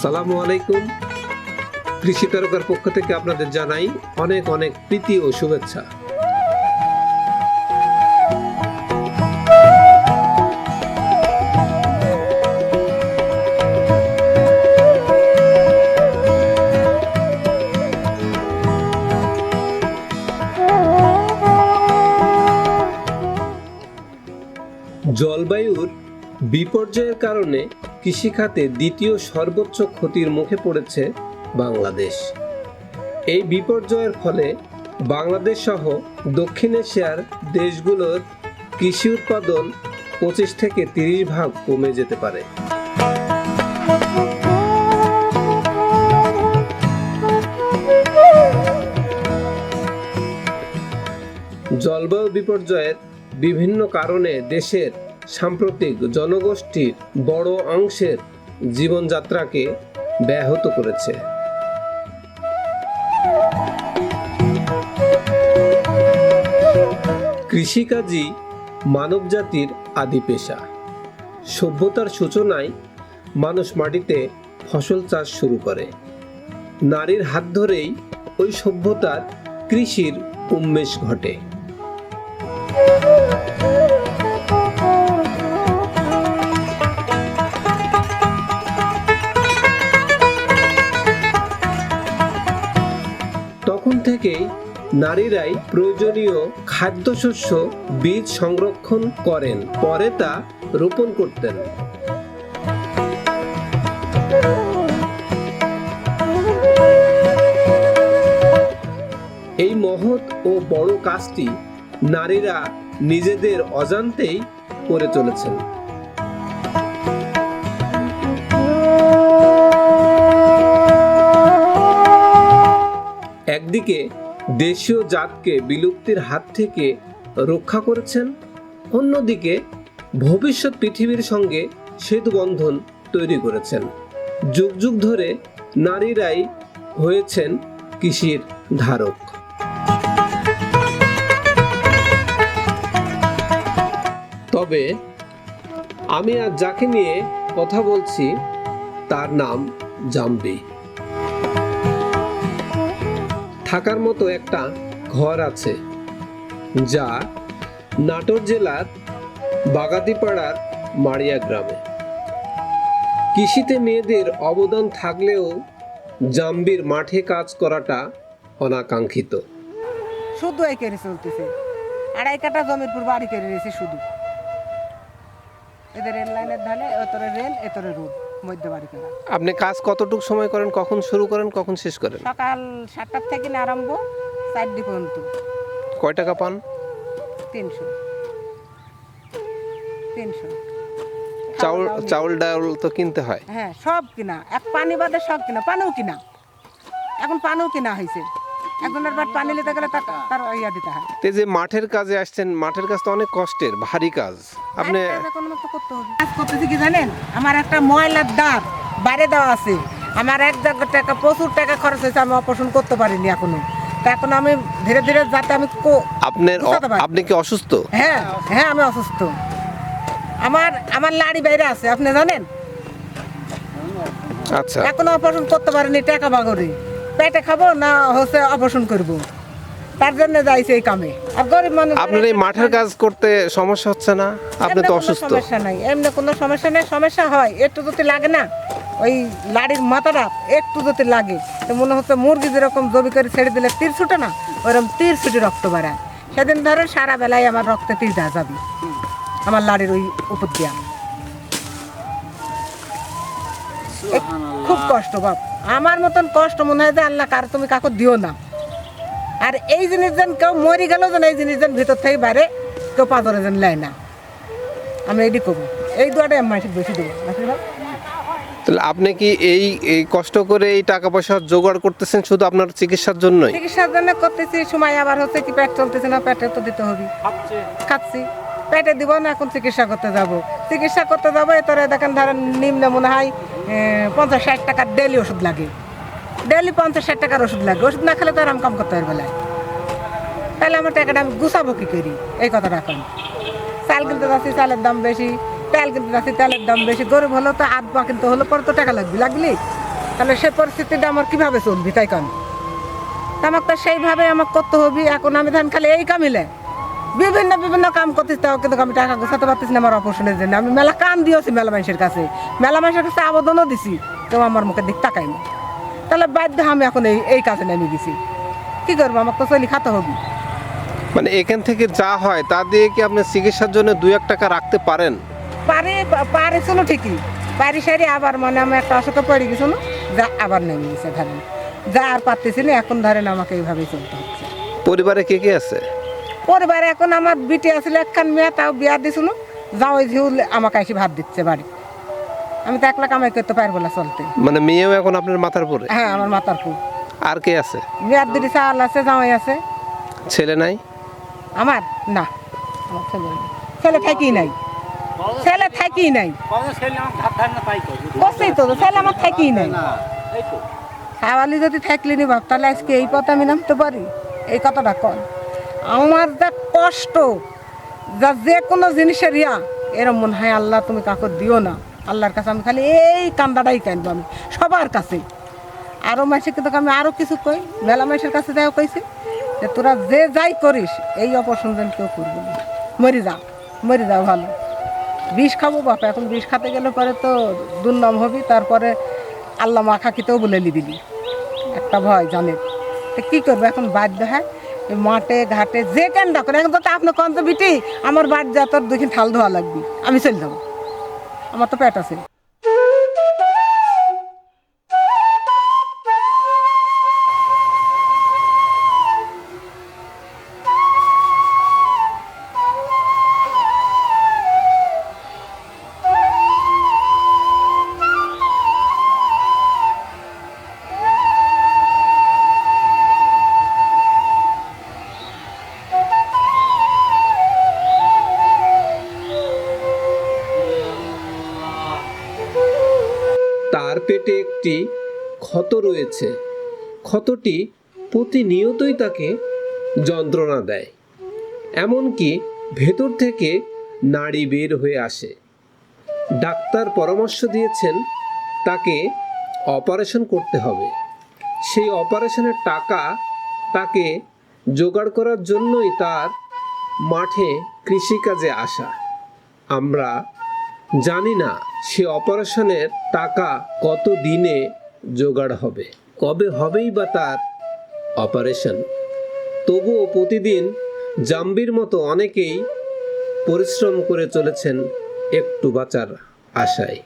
আসসালামু আলাইকুম। কৃষি তারকার পক্ষ থেকে আপনাদের জানাই অনেক অনেক প্রীতি ও শুভেচ্ছা। জলবায়ুর বিপর্যয়ের কারণে কৃষিখাতে দ্বিতীয় সর্বোচ্চ ক্ষতির মুখে পড়েছে বাংলাদেশ। এই বিপর্যয়ের ফলে বাংলাদেশ সহ দক্ষিণ এশিয়ার দেশগুলোর কৃষি উৎপাদন 25 থেকে 30% কমে যেতে পারে। জলবায়ু বিপর্যয়ের বিভিন্ন কারণে দেশের সাম্প্রতিক জনগোষ্ঠীর বড় অংশের জীবনযাত্রাকে ব্যাহত করেছে। কৃষিকাজই মানবজাতির আদি পেশা। সভ্যতার সূচনায় মানুষ মাটিতে ফসল চাষ শুরু করে। নারীর হাত ধরেই ওই সভ্যতার কৃষির উন্মেষ ঘটে। তখন থেকেই নারীরাই প্রয়োজনীয় খাদ্যশস্য বীজ সংরক্ষণ করেন, পরে তা রোপণ করতেন। এই মহৎ ও বড় কাজটি নারীরা নিজেদের অজান্তেই করে চলেছেন। একদিকে দেশীয় জাতকে বিলুপ্তির হাত থেকে রক্ষা করেছেন, অন্যদিকে ভবিষ্যৎ পৃথিবীর সঙ্গে সেতু বন্ধন তৈরি করেছেন। যুগ যুগ ধরে নারীরাই হয়েছেন কৃষির ধারক। তবে আমি আজ যাকে নিয়ে কথা বলছি তার নাম জাম্বি। থাকার মতো একটা ঘর আছে যা নাটোর জেলার বাগাতিপাড়ার মাড়িয়া গ্রামে। কৃষিতে মেয়েদের অবদান থাকলেও জাম্বির মাঠে কাজ করাটা অনাকাঙ্ক্ষিত। শুধু এই কেড়ে চলতেছে, 2.5 কাঠা জমির পর বাড়ি কেড়ে রয়েছে শুধু। এদের রেল লাইনের ধারে এতরে রেল এতরে রোড মধ্যে বাড়ি করা। আপনি কাজ কতটুকু সময় করেন, কখন শুরু করেন, কখন শেষ করেন? সকাল 7টার থেকে আরম্ভ 4টা পর্যন্ত। কয় টাকা পান? 300। চাউল ডাল তো কিনতে হয়। হ্যাঁ, সব কিনা। এক পানি বাদে সব কিনা, পানিও কিনা। এখন পানিও কিনা হয়েছে। একজনের বাদ পানি নিতে গেলে তার ইয়া দিতে হয়। তে যে মাঠের কাজে আসছেন, মাঠের কাজ তো অনেক কষ্টের, ভারী কাজ। আপনি কাজ করতেছি কি জানেন, আমার একটা ময়লার দাঁত বাইরে দেওয়া আছে। আমার 1 জায়গা টাকা প্রচুর টাকা খরচ হয়েছে, আমি অপারেশন করতে পারিনি এখনো। তা এখন আমি ধীরে ধীরে যাতে আমি আপনি কি অসুস্থ? হ্যাঁ হ্যাঁ, আমি অসুস্থ। আমার লাড়ি বাইরে আছে, আপনি জানেন। আচ্ছা, এখনো অপারেশন করতে পারিনি, টাকা বাগরে পেটে খাবো না হচ্ছে অপারেশন করব, তার জন্য যাইছে এই কামে। আর গরিব মানুষ। আপনার এই মাঠের কাজ করতে সমস্যা হচ্ছে না? আপনি তো অসুস্থ। সমস্যা নাই, এমনি কোনো সমস্যা নেই। সমস্যা হয় একটু যদি লাগে না, ওই লাড়ির মাথাটা একটু যদি লাগে তো মনে হচ্ছে মুরগি যেরকম জবি করে ছেড়ে দিলে তীর ছুটে না, ওরকম তীর ছুটে রক্ত বাড়ায়। সেদিন ধরে সারা বেলায় আমার রক্তে তীর দেওয়া যাবে আমার লাড়ির ওই উপর দিয়া। খুব কষ্ট বাপ, আমার মতন কষ্ট মনে হয় যে আল্লাহ কার তুমি কাকু দিও না। আর এই জিনিস যেন কেউ মরে গেল যেন এই জিনিস যেন ভিতর থেকে বাইরে কেউ পাথরে যেন লেয় না, আমি এটি করবো। এই দুয়াটাই আমি মাসিক বেশি দেবো। তাহলে আপনি কি এই কষ্ট করে এই টাকা পয়সা জোগাড় করতেছেন শুধু আপনার চিকিৎসার জন্যই? চিকিৎসার জন্য করতেছি, সময় আবার হচ্ছে কি পেট চলতেছে না, পেটে তো দিতে হবে। খাচ্ছি, পেটে দিব না, এখন চিকিৎসা করতে যাব। এতরে দেখেন ধরেন নিম্ন মনে হয় 50-60 টাকার ডেলি ওষুধ লাগে। ডেলি 50-60 টাকার ওষুধ লাগে। ওষুধ না খেলে তো আরাম কাম করতে পারবে না। তাহলে আমার টাকাটা আমি গুছাবো কি করি, এই কথাটা এখন। চাল কিনতে যাচ্ছি, চালের দাম বেশি। তেল কিনতে যাচ্ছি, তেলের দাম বেশি। গরিব হলেও তো 8 পা কিনতে হলে পরে তো টাকা লাগবে। তাহলে সে পরিস্থিতিটা আমার কিভাবে চলবি তাই কেন আমাকে তো সেইভাবে আমাকে করতে হবে। এখন আমি ধান খালি এই কামিলে বিভিন্ন বিভিন্ন কাম করতেছি, তাও কিন্তু আমি টাকা গোছাতে পারতেছি না আমার অপারেশনের জন্য। আমি মেলা কাম দিয়েছি মেলা মানুষের কাছে আবেদনও দিছি, কেউ আমার মুখের দিক তাকাই না। তাহলে বাধ্য আমি এখন এই কাজে নেমে গেছি। কি করবো, আমাকে তো চলি খাতে হবে। মানে এখান থেকে যা হয় তা দিয়ে কি আপনি চিকিৎসার জন্য 2-1 টাকা রাখতে পারেন? পারিছিল ঠিকই, পারি সারি আবার মানে আমি একটা অসুখে পড়ে গেছিল, যা আবার নেমে গেছে ধরেন, যা আর পারতেছি না। এখন ধরেন আমাকে এইভাবেই চলতে হচ্ছে। পরিবারে কে কে আছে? পরিবারে এখন আমার বিটি আসলে একখান মেয়ে, তাও বিয়া দিছিল, যাও ঝিউ আমাকে এসে ভাত দিচ্ছে বাড়ি। আমি তো একলা কামাই করতে পারবো না চলতে। মানে মেয়েও এখন আপনার মাথার উপরে? হ্যাঁ, আমার মাথার খুব। আর কে আছে? বিয়ার দিদি চাল আছে, জামাই আছে। ছেলে নাই? আমার না, আমার ছেলে থাকি নাই, ছেলে থাকি নাই, বসেই তো ছেলে আমার থাকি নাই। খাওয়ালি যদি থাকলি নি বাপ, তাহলে আজকে এই পথে আমি নামতে পারি? এই কথাটা কন। আমার যা কষ্ট, যা যে কোনো জিনিসের এরম মনে হয় আল্লাহ তুমি কাকু দিও না। আল্লাহর কাছে আমি খালি এই কান্দাটাই কান্দবো আমি সবার কাছে। আরও মাসে কিন্তু আমি আরও কিছু কই, মেলা মাসের কাছে যাও কইছি যে তোরা যে যাই করিস এই অপারেশন যেন কেউ করবি না, মরে যাও ভালো। বিষ খাবো বাপা, এখন বিষ খাতে গেলে পরে তো দুর্নাম হবি, তারপরে আল্লাহ মাখা খেতেও বলে দিবি, একটা ভয় জানে। তো কী করবো এখন, বাধ্য হয় মাঠে ঘাটে যে কেনটা করে। এখন তো আপনি কন তো বিটি আমার বাড়ি যা, তোর দুদিন ঠাল ধোয়া লাগবি, আমি চলে যাবো, আমার তো পেট আছে। তার পেটে একটি ক্ষত রয়েছে। ক্ষতটি প্রতিনিয়তই তাকে যন্ত্রণা দেয়, এমনকি ভেতর থেকে নাড়ি বের হয়ে আসে। ডাক্তার পরামর্শ দিয়েছেন তাকে অপারেশন করতে হবে। সেই অপারেশনের টাকা তাকে জোগাড় করার জন্যই তার মাঠে কৃষিকাজে আসা। আমরা জানি না সে অপারেশনের টাকা কত দিনে জোগাড় হবে, কবে হবেই বা তার অপারেশন। তবুও প্রতিদিন জাম্বির মতো অনেকেই পরিশ্রম করে চলেছেন একটু বাঁচার আশায়।